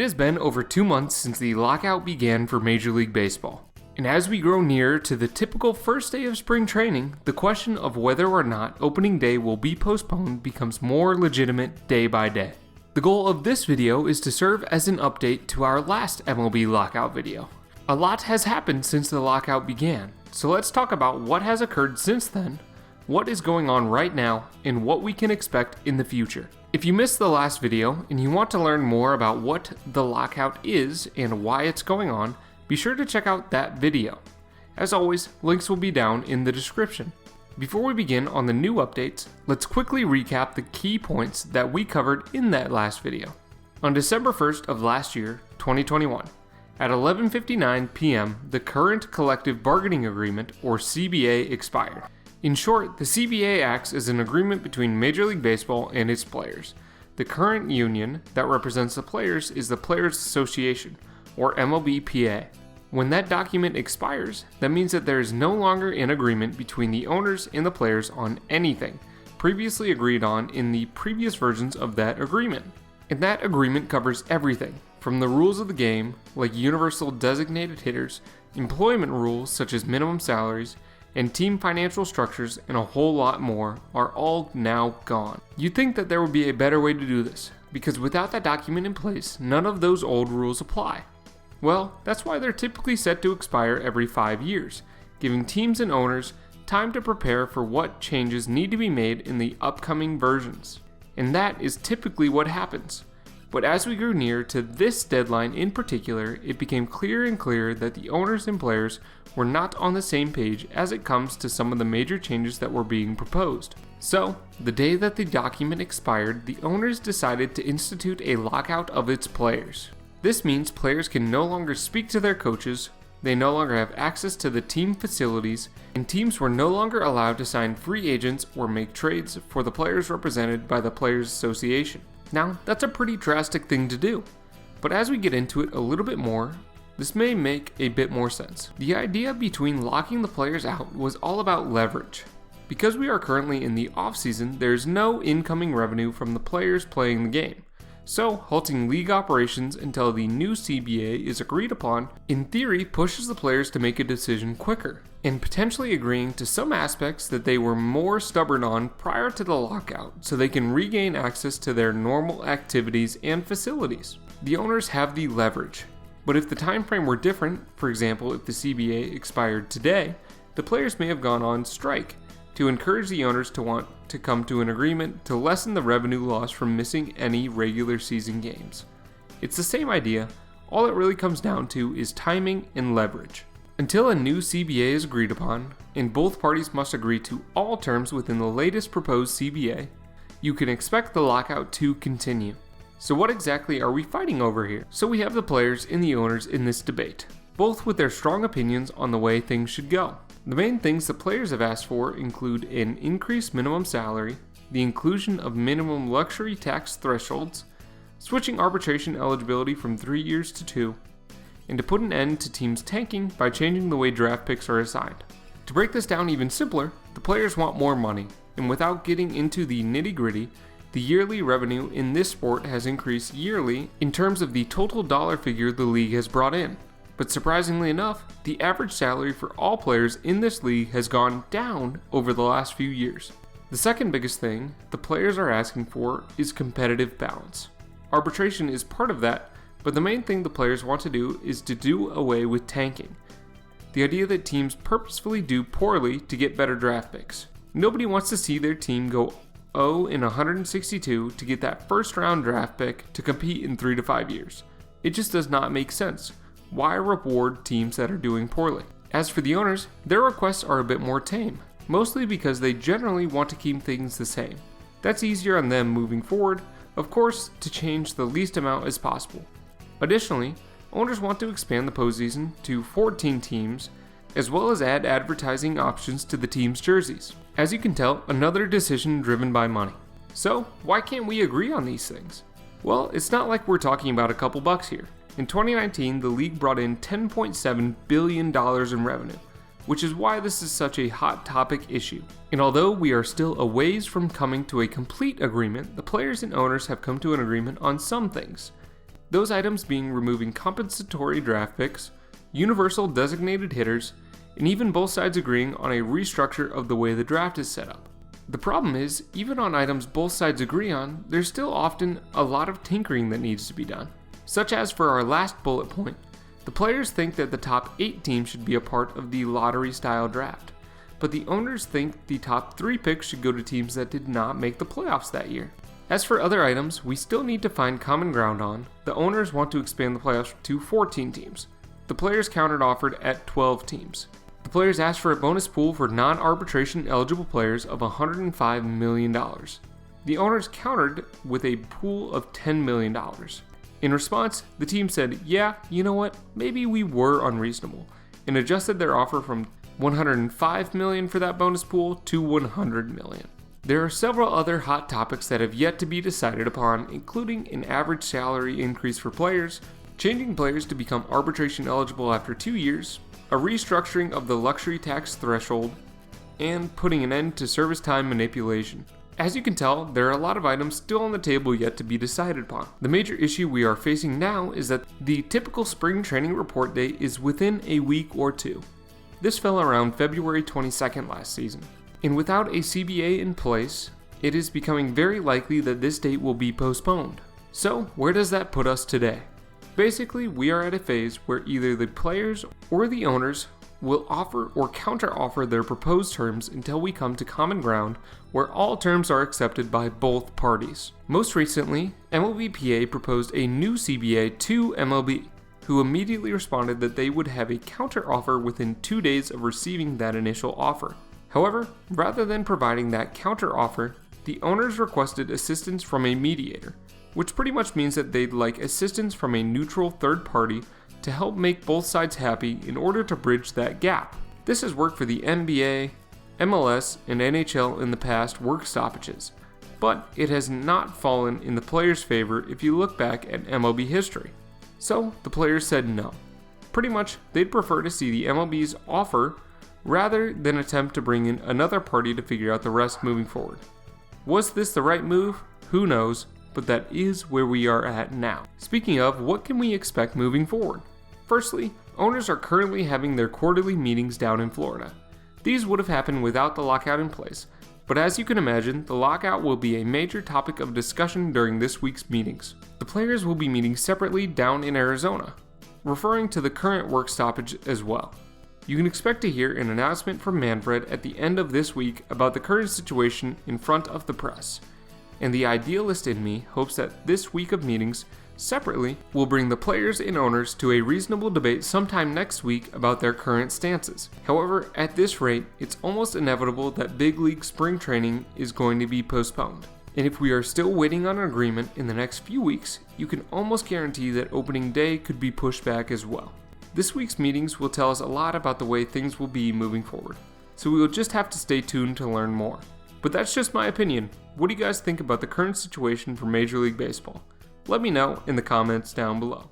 It has been over 2 months since the lockout began for Major League Baseball. And as we grow nearer to the typical first day of spring training, the question of whether or not opening day will be postponed becomes more legitimate day by day. The goal of this video is to serve as an update to our last MLB lockout video. A lot has happened since the lockout began, so let's talk about what has occurred since then, what is going on right now, and what we can expect in the future. If you missed the last video and you want to learn more about what the lockout is and why it's going on, be sure to check out that video. As always, links will be down in the description. Before we begin on the new updates, let's quickly recap the key points that we covered in that last video. On December 1st of last year, 2021, at 11:59 p.m., the current collective bargaining agreement, or CBA, expired. In short, the CBA acts as an agreement between Major League Baseball and its players. The current union that represents the players is the Players Association, or MLBPA. When that document expires, that means that there is no longer an agreement between the owners and the players on anything previously agreed on in the previous versions of that agreement. And that agreement covers everything, from the rules of the game, like universal designated hitters, employment rules such as minimum salaries, and team financial structures, and a whole lot more are all now gone. You'd think that there would be a better way to do this, because without that document in place, none of those old rules apply. Well, that's why they're typically set to expire every 5 years, giving teams and owners time to prepare for what changes need to be made in the upcoming versions. And that is typically what happens. But as we grew near to this deadline in particular, it became clearer and clearer that the owners and players were not on the same page as it comes to some of the major changes that were being proposed. So, the day that the document expired, the owners decided to institute a lockout of its players. This means players can no longer speak to their coaches, they no longer have access to the team facilities, and teams were no longer allowed to sign free agents or make trades for the players represented by the Players Association. Now, that's a pretty drastic thing to do, but as we get into it a little bit more, this may make a bit more sense. The idea between locking the players out was all about leverage. Because we are currently in the off-season, there is no incoming revenue from the players playing the game. So, halting league operations until the new CBA is agreed upon, in theory, pushes the players to make a decision quicker, and potentially agreeing to some aspects that they were more stubborn on prior to the lockout, so they can regain access to their normal activities and facilities. The owners have the leverage, but if the time frame were different, for example if the CBA expired today, the players may have gone on strike to encourage the owners to want to come to an agreement to lessen the revenue loss from missing any regular season games. It's the same idea, all it really comes down to is timing and leverage. Until a new CBA is agreed upon, and both parties must agree to all terms within the latest proposed CBA, you can expect the lockout to continue. So what exactly are we fighting over here? So we have the players and the owners in this debate, both with their strong opinions on the way things should go. The main things the players have asked for include an increased minimum salary, the inclusion of minimum luxury tax thresholds, switching arbitration eligibility from 3 years to 2, and to put an end to teams tanking by changing the way draft picks are assigned. To break this down even simpler, the players want more money, and without getting into the nitty-gritty, the yearly revenue in this sport has increased yearly in terms of the total dollar figure the league has brought in. But surprisingly enough, the average salary for all players in this league has gone down over the last few years. The second biggest thing the players are asking for is competitive balance. Arbitration is part of that, but the main thing the players want to do is to do away with tanking. The idea that teams purposefully do poorly to get better draft picks. Nobody wants to see their team go 0-162 to get that first round draft pick to compete in 3 to 5 years. It just does not make sense. Why reward teams that are doing poorly? As for the owners, their requests are a bit more tame, mostly because they generally want to keep things the same. That's easier on them moving forward, of course, to change the least amount as possible. Additionally, owners want to expand the postseason to 14 teams, as well as add advertising options to the team's jerseys. As you can tell, another decision driven by money. So, why can't we agree on these things? Well, it's not like we're talking about a couple bucks here. In 2019, the league brought in $10.7 billion in revenue, which is why this is such a hot topic issue. And although we are still a ways from coming to a complete agreement, the players and owners have come to an agreement on some things. Those items being removing compensatory draft picks, universal designated hitters, and even both sides agreeing on a restructure of the way the draft is set up. The problem is, even on items both sides agree on, there's still often a lot of tinkering that needs to be done. Such as for our last bullet point, the players think that the top 8 teams should be a part of the lottery-style draft, but the owners think the top 3 picks should go to teams that did not make the playoffs that year. As for other items we still need to find common ground on, the owners want to expand the playoffs to 14 teams. The players countered-offered at 12 teams. The players asked for a bonus pool for non-arbitration eligible players of $105 million. The owners countered with a pool of $10 million. In response, the team said, yeah, you know what, maybe we were unreasonable, and adjusted their offer from $105 million for that bonus pool to $100 million. There are several other hot topics that have yet to be decided upon, including an average salary increase for players, changing players to become arbitration eligible after 2 years, a restructuring of the luxury tax threshold, and putting an end to service time manipulation. As you can tell, there are a lot of items still on the table yet to be decided upon. The major issue we are facing now is that the typical spring training report date is within a week or two. This fell around February 22nd last season. And without a CBA in place, it is becoming very likely that this date will be postponed. So, where does that put us today? Basically, we are at a phase where either the players or the owners will offer or counter-offer their proposed terms until we come to common ground where all terms are accepted by both parties. Most recently, MLBPA proposed a new CBA to MLB, who immediately responded that they would have a counter-offer within 2 days of receiving that initial offer. However, rather than providing that counter-offer, the owners requested assistance from a mediator, which pretty much means that they'd like assistance from a neutral third party to help make both sides happy in order to bridge that gap. This has worked for the NBA, MLS, and NHL in the past work stoppages, but it has not fallen in the players' favor if you look back at MLB history. So the players said no. Pretty much, they'd prefer to see the MLB's offer rather than attempt to bring in another party to figure out the rest moving forward. Was this the right move? Who knows, but that is where we are at now. Speaking of, what can we expect moving forward? Firstly, owners are currently having their quarterly meetings down in Florida. These would have happened without the lockout in place, but as you can imagine, the lockout will be a major topic of discussion during this week's meetings. The players will be meeting separately down in Arizona, referring to the current work stoppage as well. You can expect to hear an announcement from Manfred at the end of this week about the current situation in front of the press, and the idealist in me hopes that this week of meetings separately will bring the players and owners to a reasonable debate sometime next week about their current stances. However, at this rate, it's almost inevitable that big league spring training is going to be postponed. And if we are still waiting on an agreement in the next few weeks, you can almost guarantee that opening day could be pushed back as well. This week's meetings will tell us a lot about the way things will be moving forward, so we will just have to stay tuned to learn more. But that's just my opinion. What do you guys think about the current situation for Major League Baseball? Let me know in the comments down below.